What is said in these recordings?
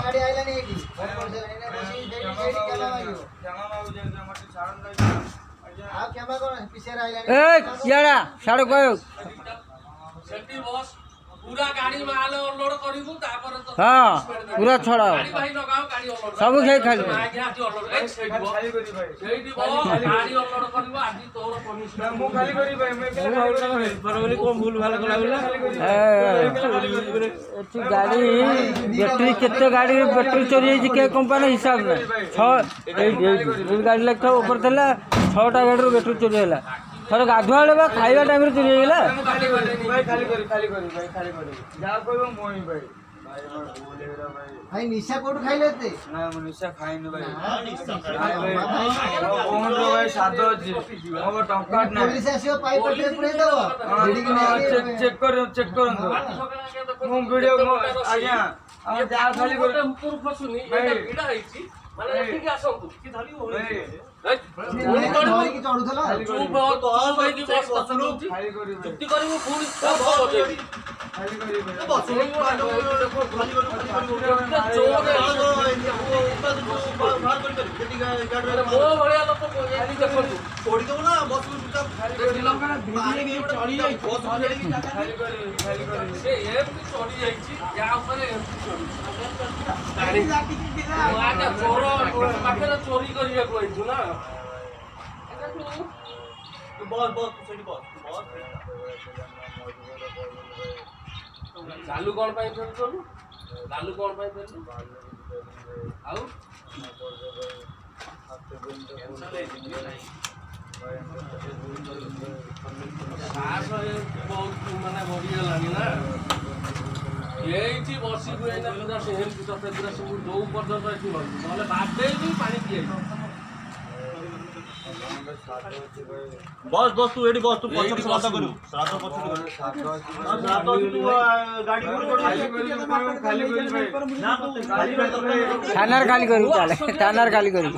गाड़ी आइला नहीं की फोन कर से ने बसी डेडी केला आयो जमा बाबू जे हमर सारण दई आ केमा कोन पीछे आइला ए याडा साडो गयो सेफ्टी बॉस पूरा गाड़ी में आले अनलोड करिबु तापर तो हां पूरा छड़ा गाड़ी भाई लगाओ गाड़ी अनलोड सब खे खाली आगे आज अनलोड एक साइड बॉस खाली करी भाई सेफ्टी बॉस गाड़ी अनलोड करबो आज तोर परमिशन मु खाली करी भाई मैं बरोबर को भूल भाल कला एठी गाड़ी बैटरी केते गाड़ी बैटरी चोरी है के कंपनी हिसाब में 6 गाड़ी लगता ऊपर थला 6टा गाड़ी रो बैटरी चोरी हैला थोड़ा गाधुआ बा खाइबा टाइम रे चोरी हैला भाई खाली करी जा कोइबो मोई भाई भाई निशा कोड खाइ लेते ना म निशा खाइ न भाई कोन रो भाई सादो जी अब टंका ना पुलिस आसियो पाई पटे पुरे दो चेक करो मु वीडियो आज्ञा हम जा खाली कर पूर फसुनी एटा भिडा हैछि माने एठी आसंतु की धली होई चढ़ुला चुक्ति करू पुणी मो भलिया लोक देखु ना बस चोरी कर ना लालू कौन पाई फेलु लालू कौन पाई फेलु आउ बहुत माने बढ़ी गलानी ना एठी बसी हुए ना पूरा सेहन की तते पूरा सब दो पर्यंत एठी नले बादे भी पानी पिए बस तू एडी बस तू पछन श्राद्ध करू श्राद्ध पछन करू श्राद्ध तू गाड़ी खाली करी भाई ना तू खाली थानार खाली करू चले थानार खाली करू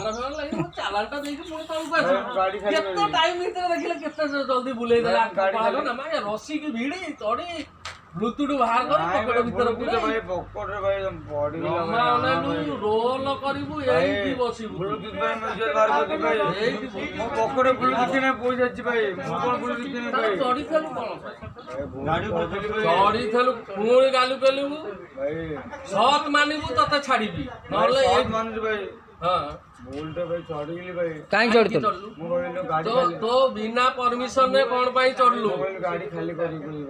चालानटा देखि पुणी तळु पास गाड़ी खाली केतो टाइम भीतर देखिले केते जल्दी बुले देला गाड़ी ना माय रस्सी की भिड़ी तोड़ी ब्लूटूथ बाहर कर पकड़ भीतर पूरा भाई पकड़ रे भाई बॉडी माने रोल करिवु एही बसिबु ब्लूटूथ भाई मुझे बाहर कर भाई मो पकड़ ब्लूटूथ ने पोई जाची भाई मो कोन ब्लूटूथ ने भाई चोरी थलु कोन गाड़ी चोरी थलु पुणी गालु केलु भाई सत मानिबु तते छाड़ीबी नले एक मान भाई हां बोलते भाई चढ़ गेली भाई काई चढ़तो मो कहलो गाड़ी तो बिना परमिशन ने कोन पाई चढ़लु गाड़ी खाली करी भाई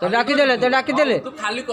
तो डाकी देले तू खाली